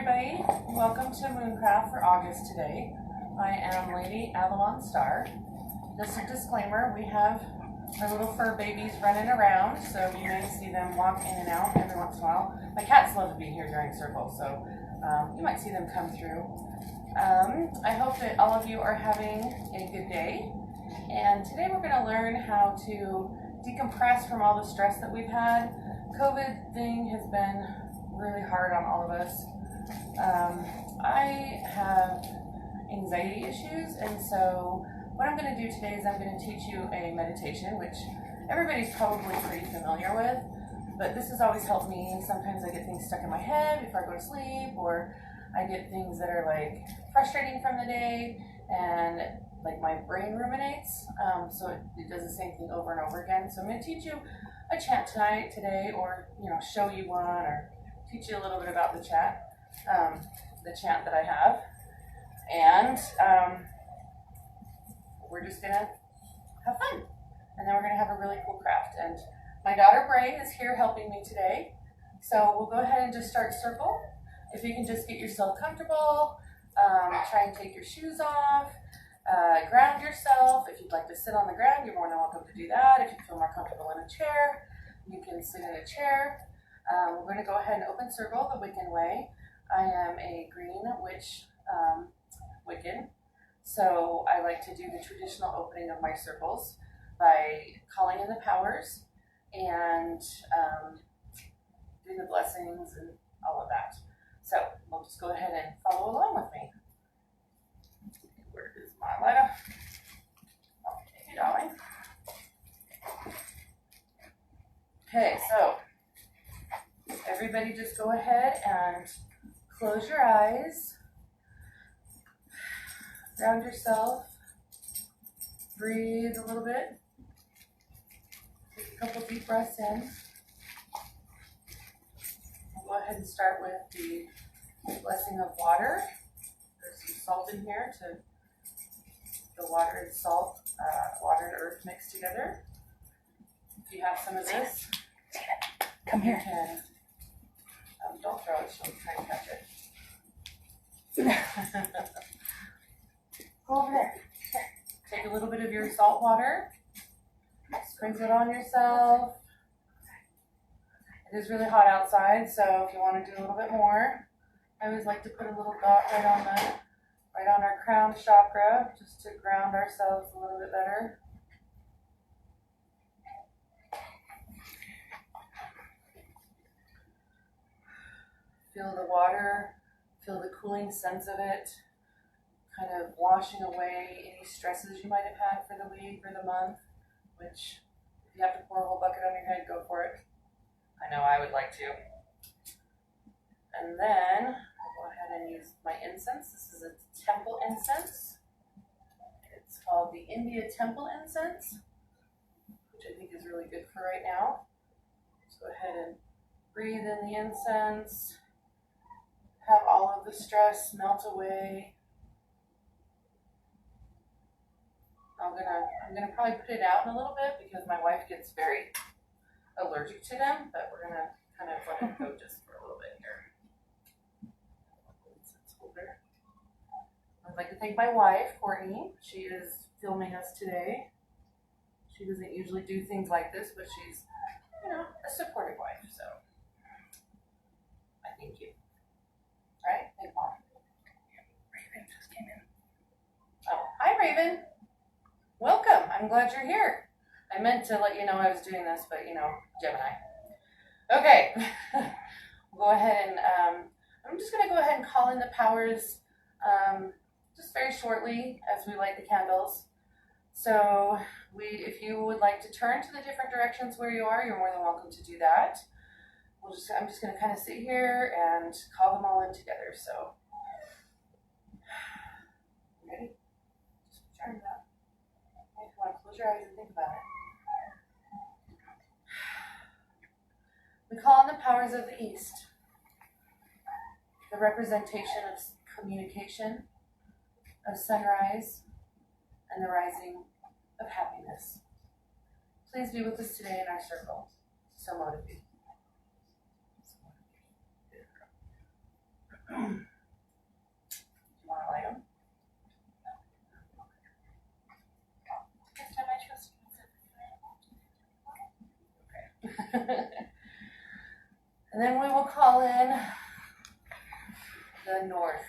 everybody. Welcome to Mooncraft for August today. I am Lady Avalon Star. Just a disclaimer, we have our little fur babies running around, so you may see them walk in and out every once in a while. My cats love to be here during circle, so you might see them come through. I hope that all of you are having a good day. And today we're going to learn how to decompress from all the stress that we've had. COVID thing has been really hard on all of us. I have anxiety issues, and so what I'm going to do today is I'm going to teach you a meditation, which everybody's probably pretty familiar with, but this has always helped me. Sometimes I get things stuck in my head before I go to sleep, or I get things that are like frustrating from the day, and like my brain ruminates, so it does the same thing over and over again. So I'm going to teach you a chant today, or show you one, or teach you a little bit about the chant that I have, and we're just gonna have fun, and then we're gonna have a really cool craft. And my daughter Bray is here helping me today, so we'll go ahead and just start circle. If you can just get yourself comfortable, try and take your shoes off, ground yourself. If you'd like to sit on the ground, you're more than welcome to do that. If you feel more comfortable in a chair, you can sit in a chair. We're going to go ahead and open circle the Wiccan way. I am a green witch Wiccan, so I like to do the traditional opening of my circles by calling in the powers and doing the blessings and all of that. So we'll just go ahead and follow along with me. Where is my lighter? Okay, darling. Okay, so everybody just go ahead and close your eyes, ground yourself, breathe a little bit, take a couple deep breaths in. We'll go ahead and start with the blessing of water. There's some salt in here to the water and salt, water and earth mixed together. If you have some of this, come here. You can, don't throw it, she'll try and catch it. Go over there. Take a little bit of your salt water, sprinkle it on yourself. It is really hot outside, so if you want to do a little bit more, I always like to put a little dot right on our crown chakra, just to ground ourselves a little bit better. Feel the water, feel the cooling sense of it, kind of washing away any stresses you might have had for the week or the month, which if you have to pour a whole bucket on your head, go for it. I know I would like to. And then I'll go ahead and use my incense. This is a temple incense. It's called the India Temple Incense, which I think is really good for right now. Just go ahead and breathe in the incense. Have all of the stress melt away. I'm gonna probably put it out in a little bit because my wife gets very allergic to them, but we're gonna kind of let it go just for a little bit here. I'd like to thank my wife, Courtney. She is filming us today. She doesn't usually do things like this, but she's, a supportive wife, so I thank you. Right? Thank Mom. Raven just came in. Oh, hi, Raven. Welcome. I'm glad you're here. I meant to let you know I was doing this, but Gemini. Okay. We'll go ahead and I'm just going to go ahead and call in the powers just very shortly as we light the candles. So if you would like to turn to the different directions where you are, you're more than welcome to do that. I'm just going to kind of sit here and call them all in together. So, ready? Just turn that. Okay, come on, close your eyes and think about it. We call on the powers of the East, the representation of communication, of sunrise, and the rising of happiness. Please be with us today in our circle. So motivated. And then we will call in the north.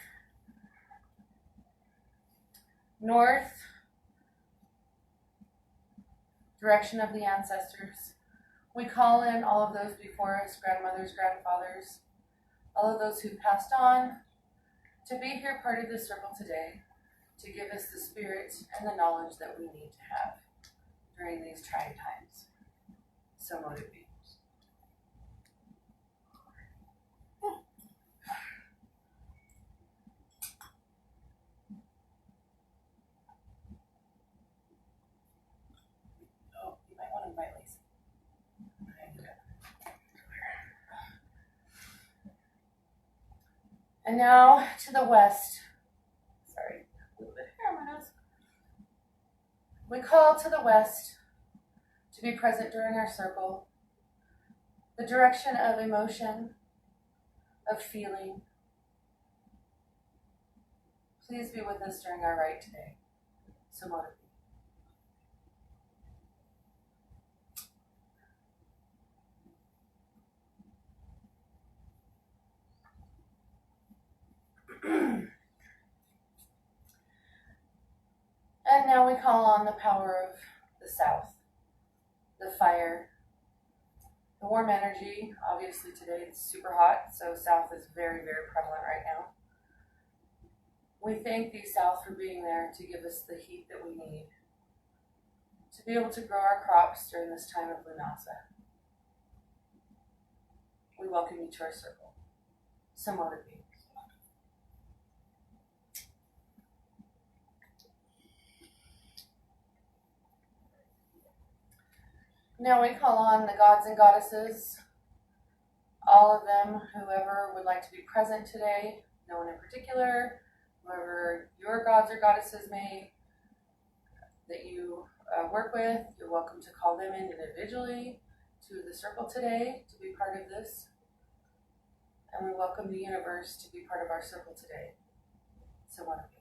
North, direction of the ancestors. We call in all of those before us, grandmothers, grandfathers, all of those who passed on, to be here part of this circle today, to give us the spirit and the knowledge that we need to have during these trying times. So motivated. Oh, you might want to invite Lacey. And now to the west. Sorry, a little bit of hair on my nose. We call to the west to be present during our circle, the direction of emotion, of feeling. Please be with us during our rite today. So motivate. And now we call on the power of the south, the fire, the warm energy. Obviously today it's super hot, so south is very, very prevalent right now. We thank the south for being there to give us the heat that we need to be able to grow our crops during this time of Lunasa. We welcome you to our circle. So motivate. Now we call on the gods and goddesses, all of them, whoever would like to be present today, no one in particular, whoever your gods or goddesses may, that you work with, you're welcome to call them in individually to the circle today to be part of this. And we welcome the universe to be part of our circle today. So wonderful.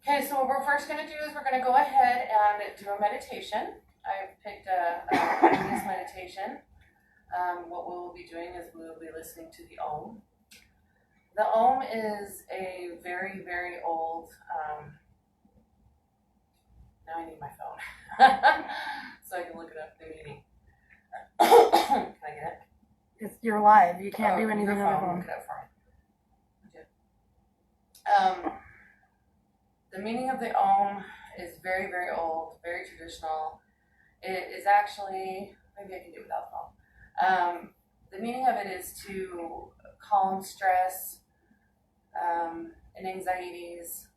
Okay, so what we're first going to do is we're going to go ahead and do a meditation. I've picked a mindfulness meditation. What we will be doing is we will be listening to the Om. The Om is a very, very old, now I need my phone, so I can look it up, the meaning. Can I get it? You're live. You can't do anything your on the phone. phone. Look it up for me. The meaning of the Om is very, very old, very traditional. It is actually, maybe I can do it without the phone. The meaning of it is to calm stress and anxieties.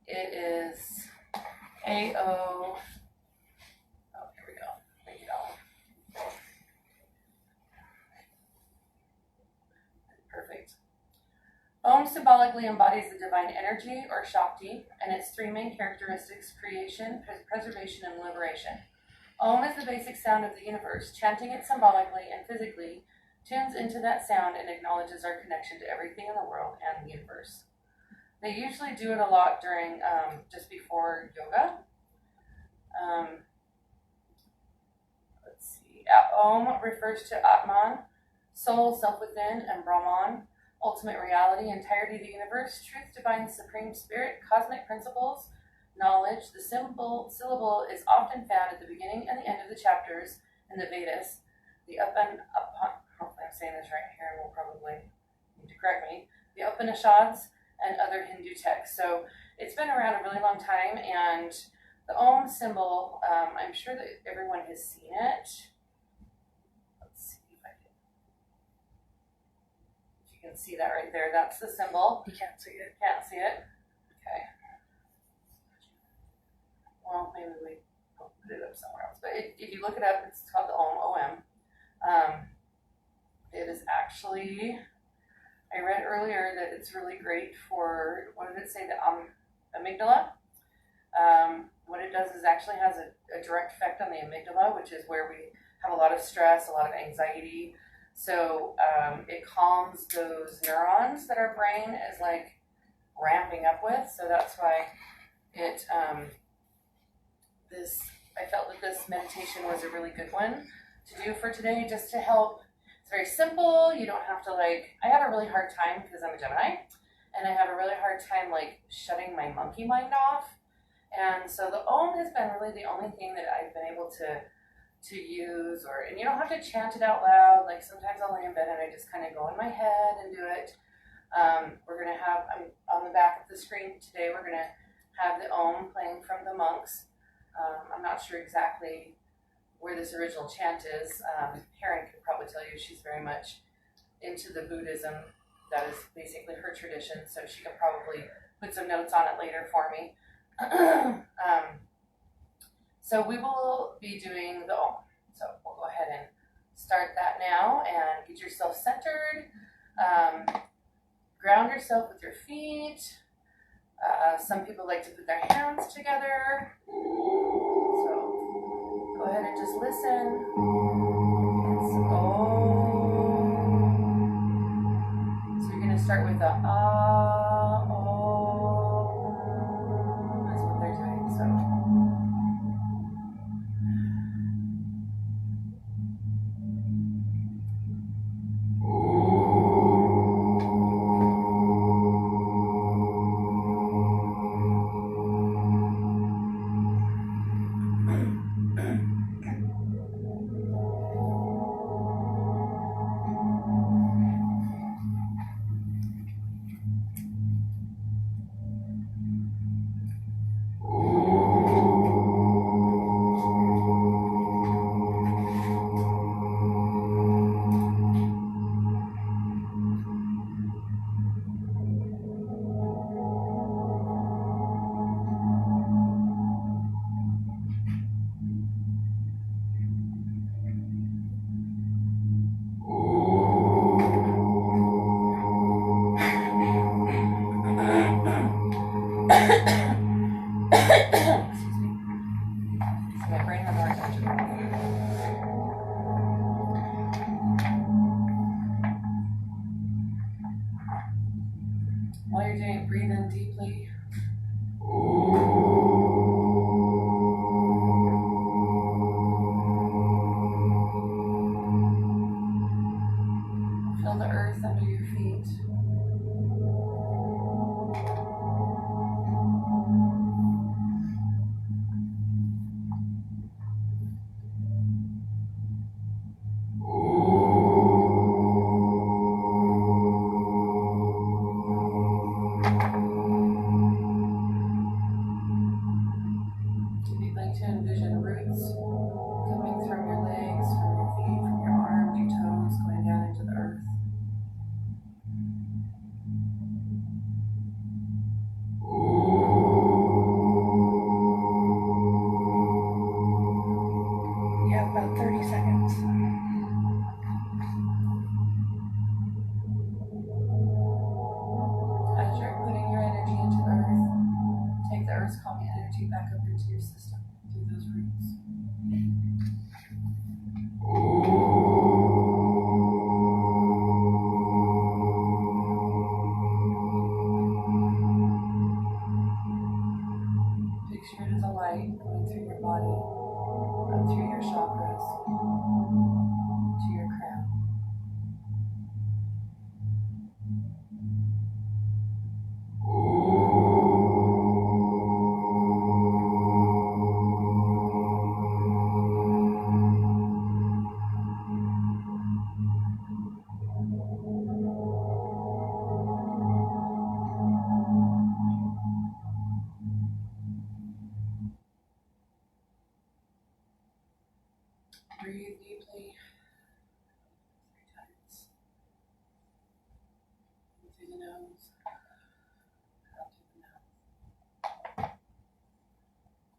It is A-O, oh, here we go, make it all. Perfect. Om symbolically embodies the divine energy, or Shakti, and its three main characteristics: creation, preservation, and liberation. Om is the basic sound of the universe. Chanting it symbolically and physically tunes into that sound and acknowledges our connection to everything in the world and the universe. They usually do it a lot during, just before yoga. Let's see. Om refers to Atman, soul, self within, and Brahman, ultimate reality, entirety of the universe, truth, divine, supreme spirit, cosmic principles, knowledge. The syllable is often found at the beginning and the end of the chapters in the Vedas. The hopefully I'm saying this right here, and will probably need to correct me, the Upanishads and other Hindu texts. So it's been around a really long time, and the Om symbol, I'm sure that everyone has seen it. Let's see if you can see that right there. That's the symbol. You can't see it. Can't see it? Okay. Well, maybe we will put it up somewhere else. But if you look it up, it's called the Om, O-M. It is actually, I read earlier that it's really great for, what did it say, the amygdala? What it does is actually has a direct effect on the amygdala, which is where we have a lot of stress, a lot of anxiety. So it calms those neurons that our brain is like ramping up with. So that's why it I felt that this meditation was a really good one to do for today, just to help. It's very simple. You don't have to I have a really hard time because I'm a Gemini, and I have a really hard time shutting my monkey mind off. And so the Om has been really the only thing that I've been able to use, and you don't have to chant it out loud. Like sometimes I'll lay in bed and I just kind of go in my head and do it. We're going to have, on the back of the screen today, we're going to have the Om playing from the monks. I'm not sure exactly where this original chant is. Karen could probably tell you she's very much into the Buddhism. That is basically her tradition, so she can probably put some notes on it later for me. So we will be doing the Om. So we'll go ahead and start that now and get yourself centered. Ground yourself with your feet. Some people like to put their hands together. So go ahead and just listen. It's Om. So you're going to start with the Ah, Om. That's what they're doing. So. While you're doing it, breathe in deeply. Feel the earth under your feet. If you'd like to envision roots coming from your legs, from your feet, from your arms, your toes, going down into the earth. You have about 30 seconds. As you're putting your energy into the earth, take the earth's calming energy back up into your system through those roots. Picture it as a light going through your body, up through your chakras, to your crown. Breathe deeply 3 times. In through the nose, out through the mouth.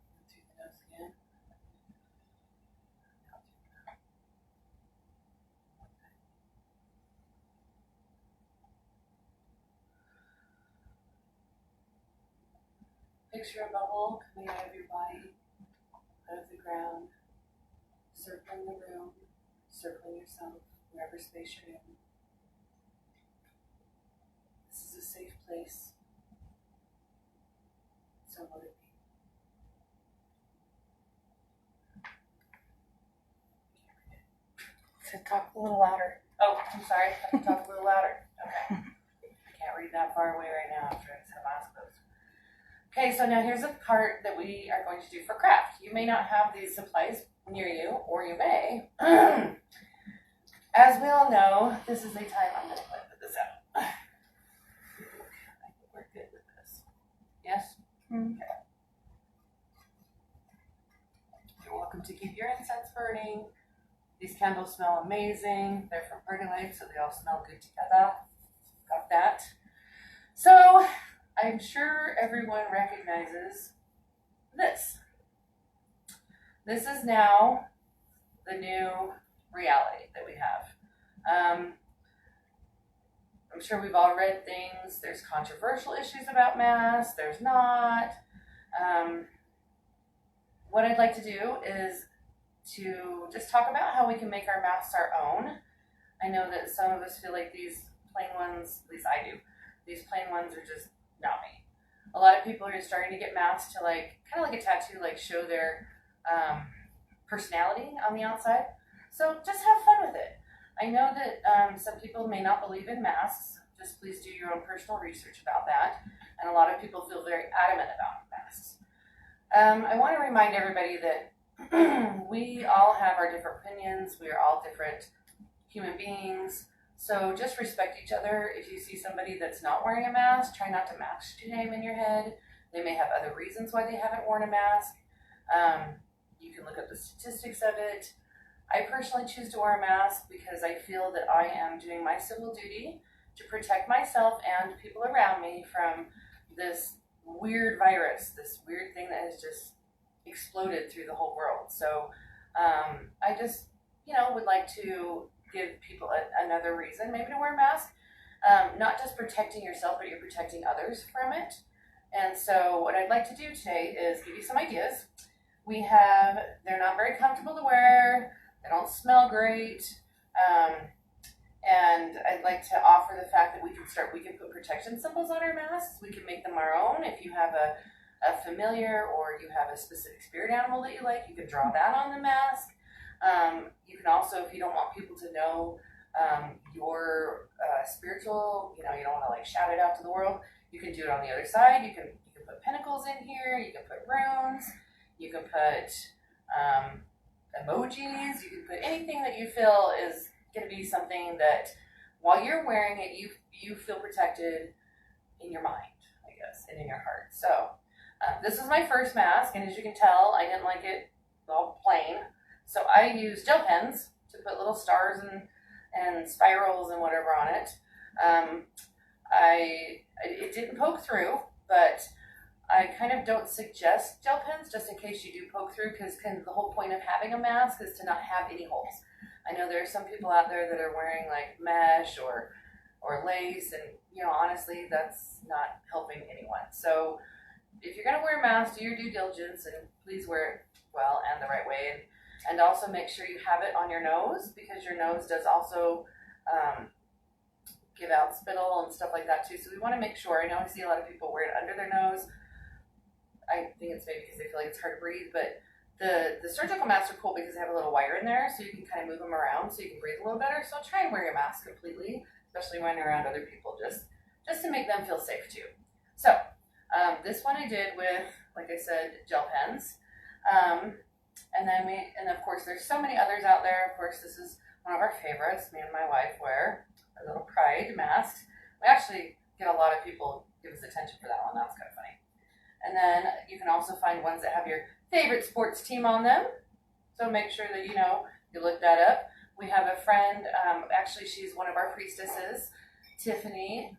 In through the nose again, out through the mouth. Picture a bubble coming out of your body, out of the ground, circling the room, circling yourself. wherever space you're in. This is a safe place. So let it be. So talk a little louder. Oh, I'm sorry. I have to talk a little louder. Okay. I can't read that far away right now after I just have eyes closed. Okay, so now here's a part that we are going to do for craft. You may not have these supplies near you, or you may. As we all know, this is a time I'm going to put this out. I think we're good with this. Yes? Mm-hmm. Okay. You're welcome to keep your incense burning. These candles smell amazing. They're from Pretty Light, so they all smell good together. Got that. So, I'm sure everyone recognizes this. This is now the new reality that we have. I'm sure we've all read things. There's controversial issues about masks. There's not. What I'd like to do is to just talk about how we can make our masks our own. I know that some of us feel like these plain ones, at least I do, these plain ones are just not me. A lot of people are starting to get masks to like, kind of like a tattoo, like show their personality on the outside. So just have fun with it. I know that some people may not believe in masks. Just please do your own personal research about that. And a lot of people feel very adamant about masks. I want to remind everybody that we all have our different opinions. We are all different human beings. So just respect each other. If you see somebody that's not wearing a mask, try not to match your name in your head. They may have other reasons why they haven't worn a mask. You can look up the statistics of it. I personally choose to wear a mask because I feel that I am doing my civil duty to protect myself and people around me from this weird virus, this weird thing that has just exploded through the whole world. So I just, would like to give people another reason maybe to wear a mask. Not just protecting yourself, but you're protecting others from it. And so what I'd like to do today is give you some ideas. They're not very comfortable to wear. They don't smell great. And I'd like to offer the fact that we can put protection symbols on our masks. We can make them our own. If you have a familiar or you have a specific spirit animal that you like, you can draw that on the mask. You can also, if you don't want people to know your spiritual, you don't want to like shout it out to the world, you can do it on the other side. You can put pinnacles in here. You can put runes. You can put emojis. You can put anything that you feel is going to be something that while you're wearing it, you feel protected in your mind, I guess, and in your heart. So this is my first mask, and as you can tell, I didn't like it all plain. So I used gel pens to put little stars and spirals and whatever on it. It didn't poke through, but I kind of don't suggest gel pens just in case you do poke through, because the whole point of having a mask is to not have any holes. I know there are some people out there that are wearing like mesh or lace, and honestly, that's not helping anyone. So if you're going to wear a mask, do your due diligence and please wear it well and the right way. And also make sure you have it on your nose, because your nose does also give out spittle and stuff like that too. So we want to make sure. I know I see a lot of people wear it under their nose. I think it's maybe because they feel like it's hard to breathe, but the surgical masks are cool because they have a little wire in there, so you can kind of move them around so you can breathe a little better. So try and wear your mask completely, especially when you're around other people, just to make them feel safe too. So this one I did with, like I said, gel pens. And of course there's so many others out there. Of course, this is one of our favorites. Me and my wife wear our little pride masks. We actually get a lot of people give us attention for that one. That's kind of funny. And then you can also find ones that have your favorite sports team on them. So make sure that you look that up. We have a friend, actually she's one of our priestesses, Tiffany.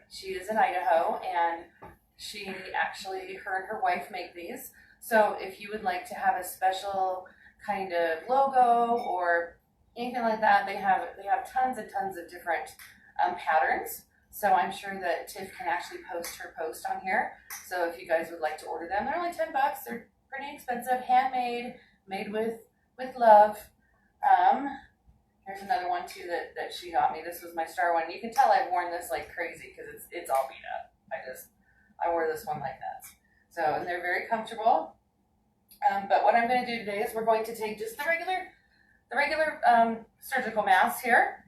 She is in Idaho, and her and her wife make these. So if you would like to have a special kind of logo or anything like that, they have tons and tons of different patterns. So I'm sure that Tiff can actually post her post on here. So if you guys would like to order them, they're only $10. They're pretty expensive, handmade, made with love. Here's another one too that she got me. This was my star one. You can tell I've worn this like crazy because it's all beat up. I wore this one like that. So, and they're very comfortable. But what I'm going to do today is we're going to take just the regular surgical mask here.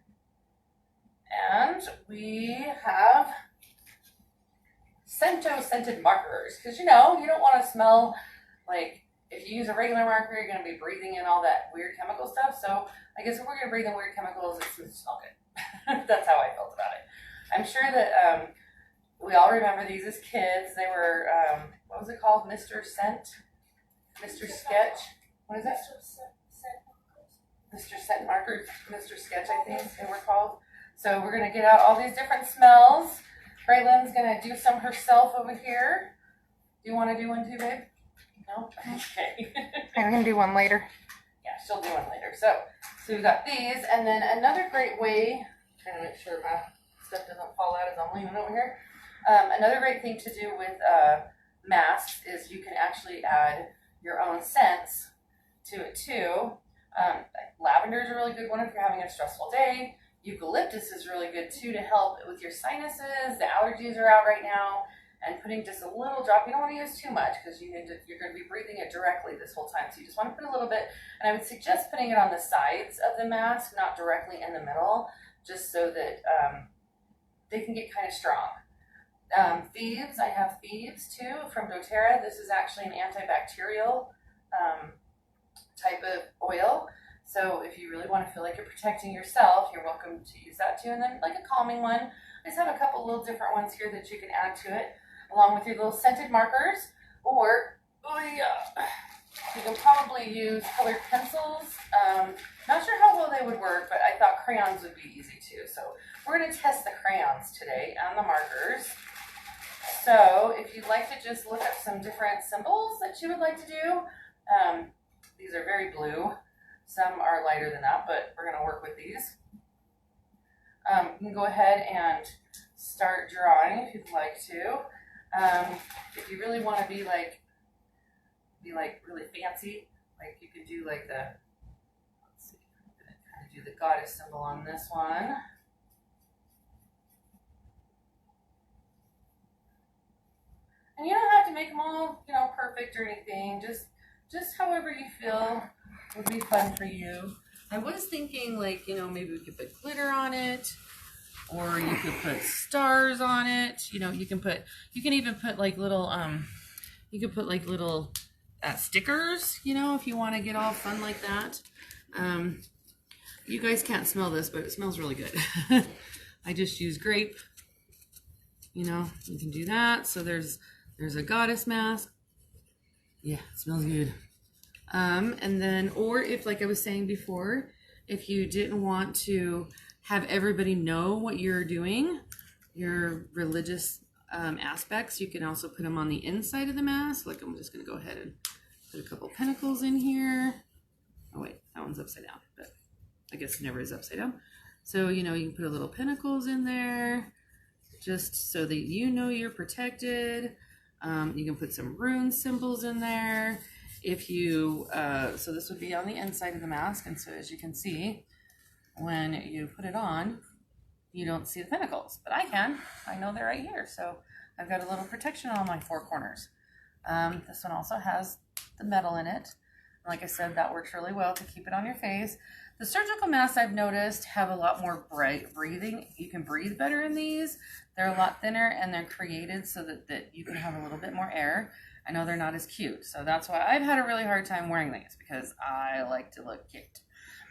And we have scented markers. Because you don't want to smell like, if you use a regular marker, you're going to be breathing in all that weird chemical stuff. So I guess if we're going to breathe in weird chemicals, it's going to smell good. That's how I felt about it. I'm sure that we all remember these as kids. They were, what was it called? Mr. Scent? Mr. Sketch? What is that? Mr. Scent markers. Mr. Sketch, I think they were called. So we're going to get out all these different smells. Braylon's going to do some herself over here. Do you want to do one too, babe? No? Okay. I'm going to do one later. Yeah, she'll do one later. So we've got these. And then another great way, trying to make sure my stuff doesn't fall out as I'm leaning over here. Another great thing to do with masks is you can actually add your own scents to it too. Lavender is a really good one if you're having a stressful day. Eucalyptus is really good too to help with your sinuses. The allergies are out right now. And putting just a little drop, you don't want to use too much because you're going to be breathing it directly this whole time. So you just want to put a little bit, and I would suggest putting it on the sides of the mask, not directly in the middle, just so that they can get kind of strong. Thieves, I have Thieves too from doTERRA. This is actually an antibacterial type of oil. So if you really want to feel like you're protecting yourself, you're welcome to use that too. And then like a calming one, I just have a couple little different ones here that you can add to it, along with your little scented markers. Or you can probably use colored pencils. Not sure how well they would work, but I thought crayons would be easy too. So we're going to test the crayons today and the markers. So if you'd like to just look up some different symbols that you would like to do, these are very blue. Some are lighter than that, but we're going to work with these. You can go ahead and start drawing if you'd like to. If you really want to be like really fancy, like you could do like the, let's see, I'm going to kind of do the goddess symbol on this one. And you don't have to make them all, perfect or anything. Just however you feel would be fun for you. I was thinking like, maybe we could put glitter on it, or you could put stars on it. You can even put like little, stickers, if you want to get all fun like that. You guys can't smell this, but it smells really good. I just use grape. You can do that. So there's a goddess mask. Yeah, it smells good. And then, or if, like I was saying before, if you didn't want to have everybody know what you're doing, your religious aspects, you can also put them on the inside of the mask. Like I'm just going to go ahead and put a couple pentacles in here. Oh wait, that one's upside down, but I guess it never is upside down. So, you can put a little pentacles in there just so that you're protected. You can put some rune symbols in there. If you, so this would be on the inside of the mask. And so as you can see, when you put it on, you don't see the pentacles, but I can. I know they're right here. So I've got a little protection on my four corners. This one also has the metal in it. Like I said, that works really well to keep it on your face. The surgical masks I've noticed have a lot more breathing. You can breathe better in these. They're a lot thinner and they're created so that you can have a little bit more air. I know they're not as cute. So that's why I've had a really hard time wearing these, because I like to look cute.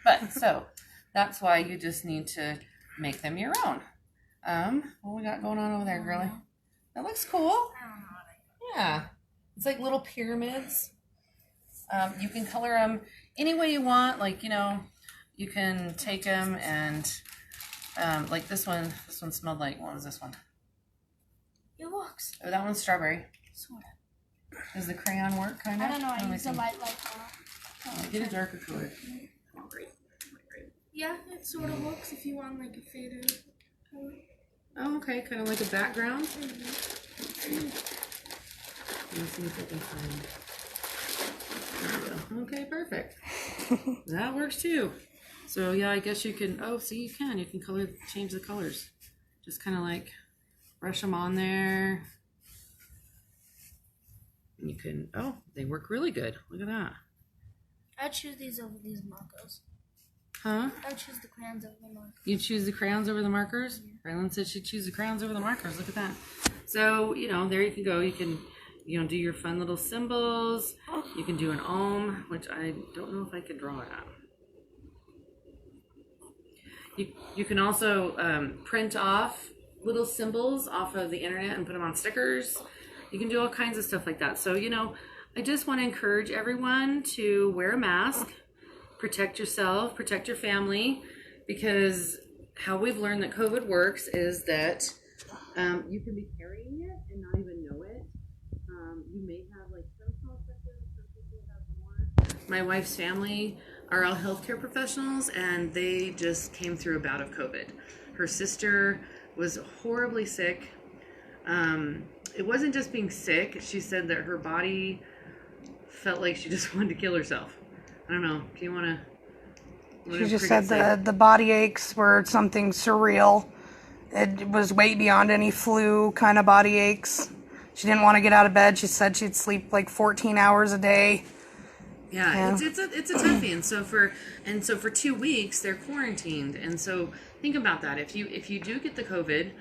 But so that's why you just need to make them your own. What we got going on over there, girly? That looks cool. Yeah. It's like little pyramids. You can color them any way you want. Like, you can take them and, like this one smelled like, what was this one? It looks. Oh, that one's strawberry. Sort of. Does the crayon work, kind of? I don't know. I use the light Get a darker color. Yeah, it sort of looks if you want like a faded color. Oh, okay. Kind of like a background. Mm-hmm. Let's see if I can find. There we go. Okay, perfect. That works too. So yeah, I guess you can, oh, see, you can change the colors. Just kind of like brush them on there. And you can, oh, they work really good. Look at that. I'd choose these over these markers. Huh? I'd choose the crayons over the markers. You choose the crayons over the markers? Raylan said she'd choose the crayons over the markers. Look at that. So, there you can go. You can, do your fun little symbols. You can do an ohm, which I don't know if I can draw it out. You can also print off little symbols off of the internet and put them on stickers. You can do all kinds of stuff like that. So, I just want to encourage everyone to wear a mask, protect yourself, protect your family, because how we've learned that COVID works is that you can be carrying it and not even know it. You may have like some small symptoms, some people have more. My wife's family are all healthcare professionals, and they just came through a bout of COVID. Her sister was horribly sick. It wasn't just being sick. She said that her body felt like she just wanted to kill herself. I don't know. Do you want to? She just said the body aches were something surreal. It was way beyond any flu kind of body aches. She didn't want to get out of bed. She said she'd sleep like 14 hours a day. Yeah. It's a toughie, and so for 2 weeks they're quarantined, and so think about that. If you do get the COVID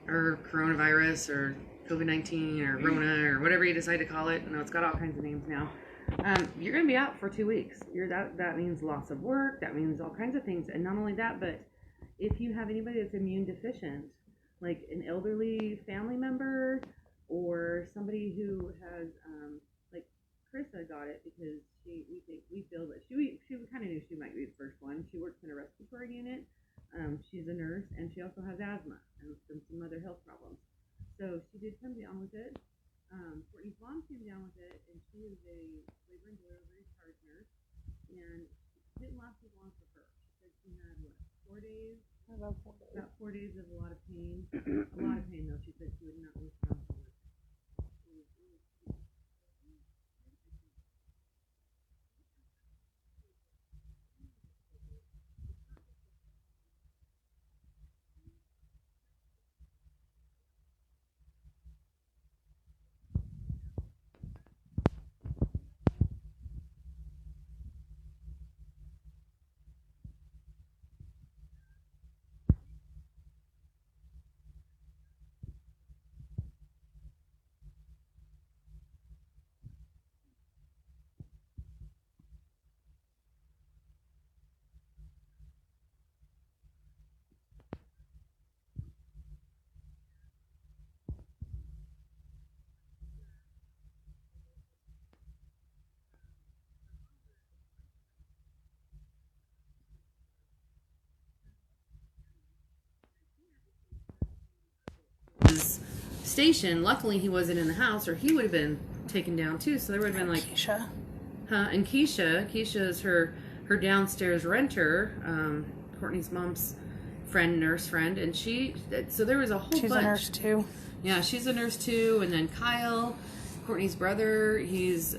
or coronavirus or COVID-19 or Rona or whatever you decide to call it, it's got all kinds of names now. You're going to be out for 2 weeks. That means loss of work. That means all kinds of things. And not only that, but if you have anybody that's immune deficient, like an elderly family member or somebody who has, like Krista got it because we feel that she kind of knew she might be the first one. She works in a respiratory unit. She's a nurse, and she also has asthma and some other health problems. So she did come down with it. Courtney's mom came down with it, and she is a labor and delivery charge nurse, and it didn't last as long for her. She said she had, 4 days? About 4 days of a lot of pain. A lot of pain, though. She said she would not lose count. Station. Luckily, he wasn't in the house, or he would have been taken down too. So there would have been like Keisha. And Keisha is her downstairs renter, Courtney's mom's nurse friend, and so there was a whole bunch. She's a nurse too. Yeah, she's a nurse too. And then Kyle, Courtney's brother, he's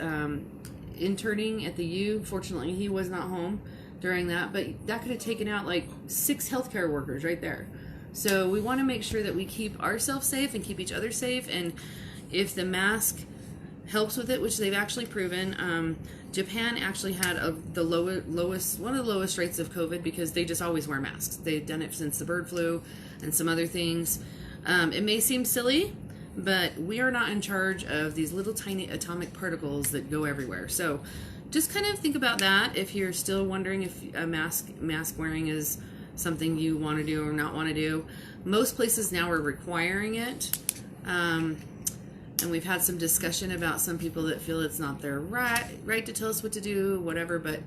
interning at the U. Fortunately, he was not home during that, but that could have taken out like 6 healthcare workers right there. So we want to make sure that we keep ourselves safe and keep each other safe. And if the mask helps with it, which they've actually proven, Japan actually had one of the lowest rates of COVID because they just always wear masks. They've done it since the bird flu and some other things. It may seem silly, but we are not in charge of these little tiny atomic particles that go everywhere. So just kind of think about that if you're still wondering if a mask wearing is something you want to do or not want to do. Most places now are requiring it, and we've had some discussion about some people that feel it's not their right to tell us what to do, whatever, but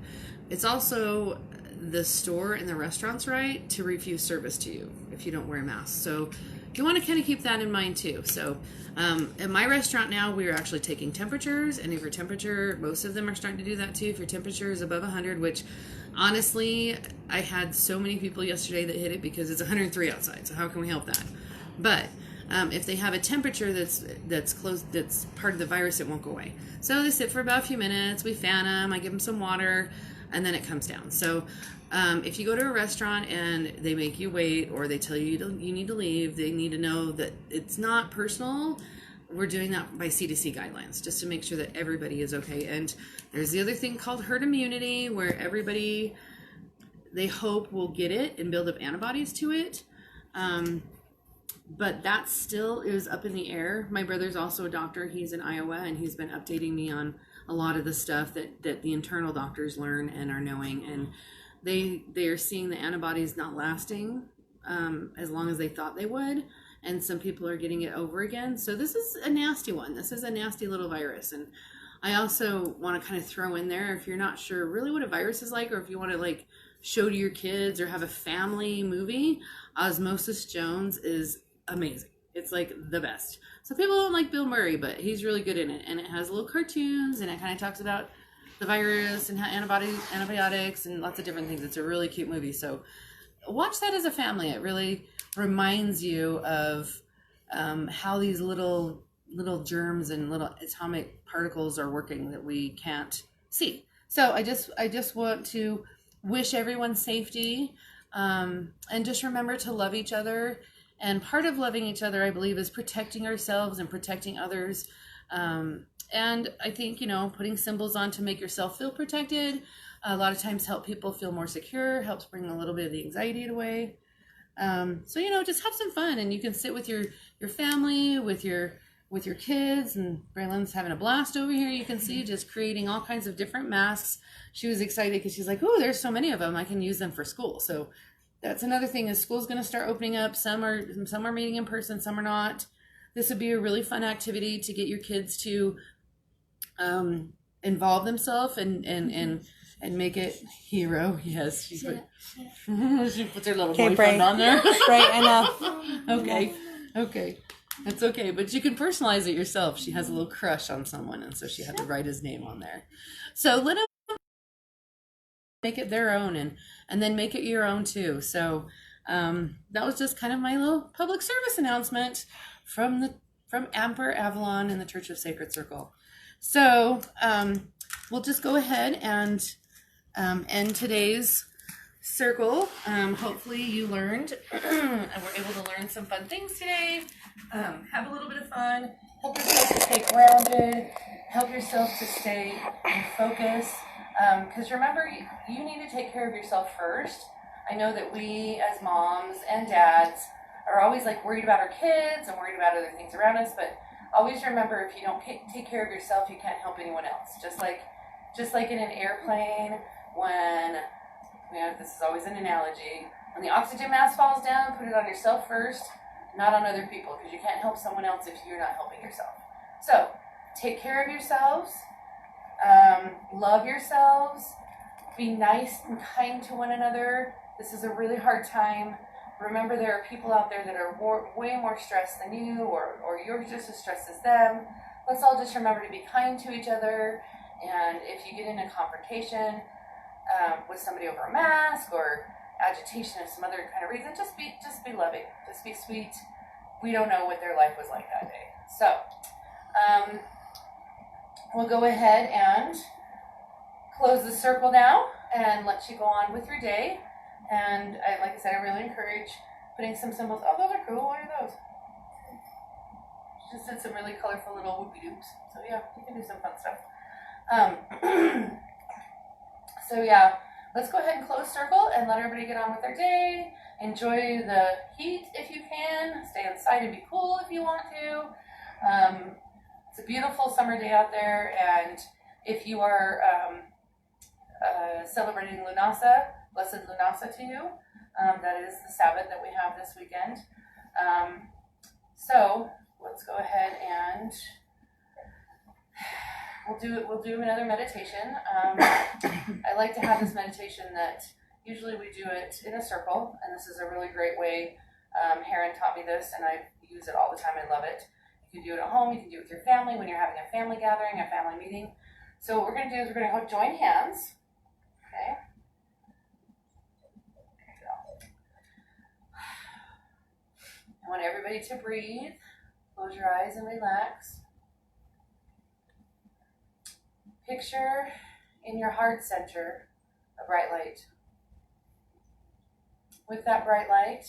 it's also the store and the restaurant's right to refuse service to you if you don't wear a mask. So you want to kind of keep that in mind too. So at my restaurant now, we are actually taking temperatures, and if your temperature, most of them are starting to do that too, if your temperature is above 100, which honestly, I had so many people yesterday that hit it because it's 103 outside, so how can we help that? But if they have a temperature that's close, that's part of the virus, it won't go away. So they sit for about a few minutes, we fan them, I give them some water, and then it comes down. So if you go to a restaurant and they make you wait, or they tell you you need to leave, they need to know that it's not personal. We're doing that by CDC guidelines, just to make sure that everybody is okay. And there's the other thing called herd immunity, where everybody, they hope, will get it and build up antibodies to it. But that still is up in the air. My brother's also a doctor. He's in Iowa, and he's been updating me on a lot of the stuff that the internal doctors learn and are knowing. And they are seeing the antibodies not lasting as long as they thought they would. And some people are getting it over again. So this is a nasty one. This is a nasty little virus. And I also want to kind of throw in there, if you're not sure really what a virus is like, or if you want to like show to your kids or have a family movie, Osmosis Jones is amazing. It's like the best. So people don't like Bill Murray, but he's really good in it. And it has little cartoons, and it kind of talks about the virus and how antibiotics and lots of different things. It's a really cute movie. So watch that as a family. It really reminds you of how these little germs and little atomic particles are working that we can't see. So I just want to wish everyone safety, and just remember to love each other. And part of loving each other, I believe, is protecting ourselves and protecting others. And I think, putting symbols on to make yourself feel protected a lot of times help people feel more secure, helps bring a little bit of the anxiety away. So, just have some fun, and you can sit with your family, with your kids, and Braylon's having a blast over here. You can see just creating all kinds of different masks. She was excited because she's like, oh, there's so many of them. I can use them for school. So that's another thing, is school's going to start opening up. Some are meeting in person, some are not. This would be a really fun activity to get your kids to involve themselves and make it hero. Yes, she puts her little boyfriend on there. Right, enough. Okay. That's okay, but you can personalize it yourself. She has a little crush on someone, and so she had to write his name on there. So let them make it their own, and then make it your own too. So that was just kind of my little public service announcement from Amper, Avalon, and the Church of Sacred Circle. So we'll just go ahead and end today's circle. Hopefully you learned and were able to learn some fun things today. Have a little bit of fun. Help yourself to stay grounded. Help yourself to stay in focus. Because remember, you need to take care of yourself first. I know that we as moms and dads are always like worried about our kids and worried about other things around us, but always remember, if you don't take care of yourself, you can't help anyone else. Just like in an airplane, when, this is always an analogy, when the oxygen mask falls down, put it on yourself first, not on other people, because you can't help someone else if you're not helping yourself. So take care of yourselves, love yourselves, be nice and kind to one another. This is a really hard time. Remember, there are people out there that are way more stressed than you, or you're just as stressed as them. Let's all just remember to be kind to each other. And if you get in a confrontation with somebody over a mask or agitation of some other kind of reason, just be loving, just be sweet. We don't know what their life was like that day. So we'll go ahead and close the circle now and let you go on with your day. And like I said, I really encourage putting some symbols. Oh, those are cool. What are those? She just did some really colorful little whoopie-doops. So yeah, you can do some fun stuff. So yeah, let's go ahead and close circle and let everybody get on with their day. Enjoy the heat if you can. Stay inside and be cool if you want to. It's a beautiful summer day out there, and if you are celebrating Lunasa, Blessed Lunasa to you. That is the Sabbath that we have this weekend. So let's go ahead and we'll do another meditation. I like to have this meditation that usually we do it in a circle, and this is a really great way. Heron taught me this, and I use it all the time. I love it. You can do it at home. You can do it with your family when you're having a family gathering, a family meeting. So what we're going to do is we're going to join hands. Okay. I want everybody to breathe. Close your eyes and relax. Picture in your heart center a bright light. With that bright light,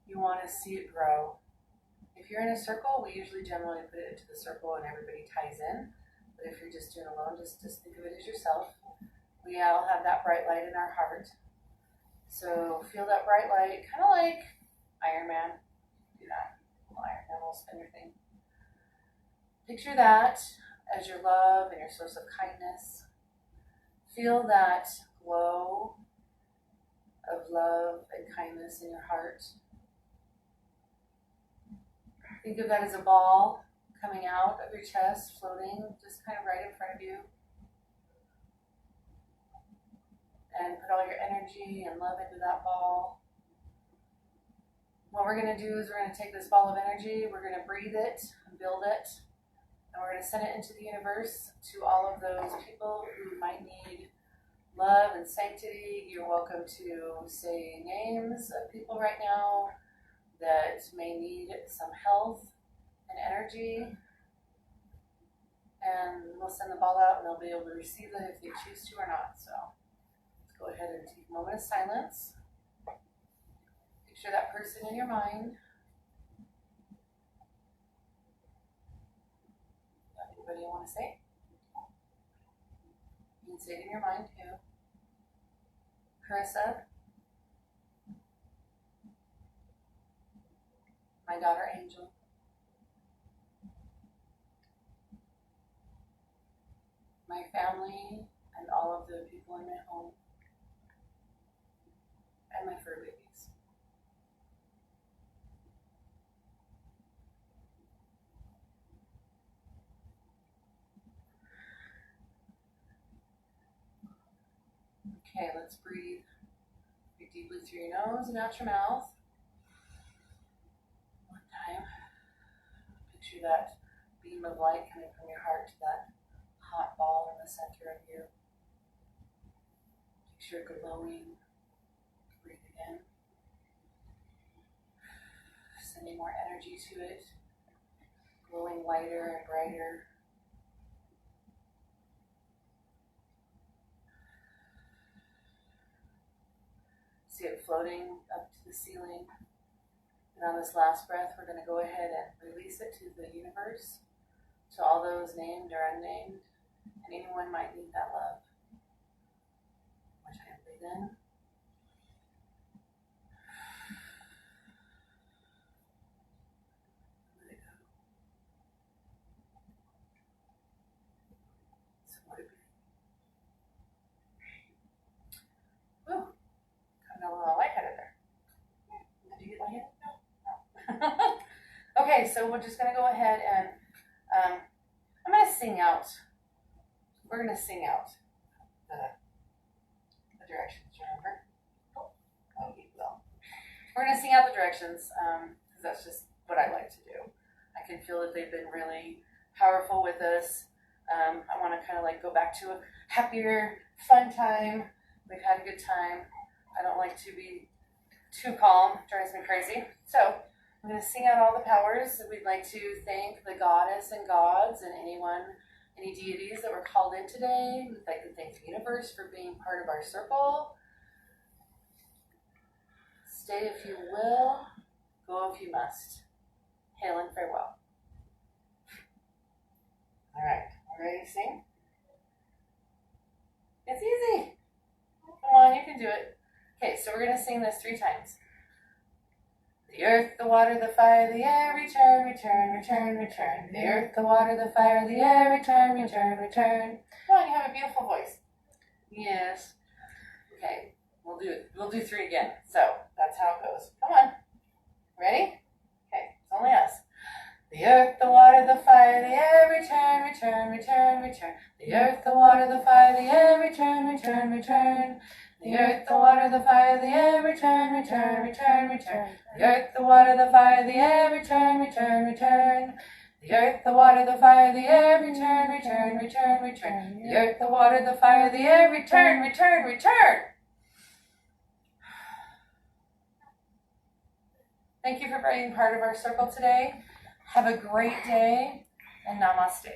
you want to see it grow. If you're in a circle, we usually generally put it into the circle and everybody ties in. But if you're just doing alone, just think of it as yourself. We all have that bright light in our heart. So feel that bright light, kind of like Iron Man. Do that. Iron Man will spin your thing. Picture that as your love and your source of kindness. Feel that glow of love and kindness in your heart. Think of that as a ball coming out of your chest, floating just kind of right in front of you. And put all your energy and love into that ball. What we're going to do is we're going to take this ball of energy, we're going to breathe it and build it, and we're going to send it into the universe to all of those people who might need love and sanctity. You're welcome to say names of people right now that may need some health and energy, and we'll send the ball out and they'll be able to receive it if they choose to or not. So let's go ahead and take a moment of silence. Picture that person in your mind. Anybody want to say? You can say it in your mind too. Carissa, my daughter Angel, my family and all of the people in my home, and my fur babies. Okay, let's breathe. Breathe deeply through your nose and out your mouth. One time. Picture that beam of light coming from your heart to that hot ball in the center of you. Picture it glowing. Breathe again. Sending more energy to it. Glowing lighter and brighter. See it floating up to the ceiling. And on this last breath, we're going to go ahead and release it to the universe, to all those named or unnamed, and anyone might need that love. One more time, breathe in. Let it go. Some more to breathe. Whew. Got a little lightheaded there. Did you get lightheaded? No. Okay, so we're just going to go ahead and I'm going to sing out. We're going to sing out the directions, remember? Oh, you will. We're going to sing out the directions because that's just what I like to do. I can feel that they've been really powerful with us. I want to kind of like go back to a happier, fun time. We've had a good time. I don't like to be too calm. It drives me crazy. So I'm going to sing out all the powers. We'd like to thank the goddess and gods and any deities that were called in today. We'd like to thank the universe for being part of our circle. Stay if you will, go if you must. Hail and farewell. All right, ready to sing? It's easy. Come on, you can do it. Okay, so we're going to sing this 3 times. The earth, the water, the fire, the air, return, return, return, return. The earth, the water, the fire, the air, return, return, return. Come on, you have a beautiful voice. Yes. Okay, we'll do 3 again. So that's how it goes. Come on. Ready? Okay, it's only us. The earth, the water, the fire, the air, return, return, return, return. The earth, the water, the fire, the air, return, return, return. The earth, the water, the fire, the air, return, return, return, return. The earth, the water, the fire, the air, return, return, return. The earth, the water, the fire, the air, return, return, return, return. The earth, the water, the fire, the air, return, return, return. Thank you for being part of our circle today. Have a great day and namaste.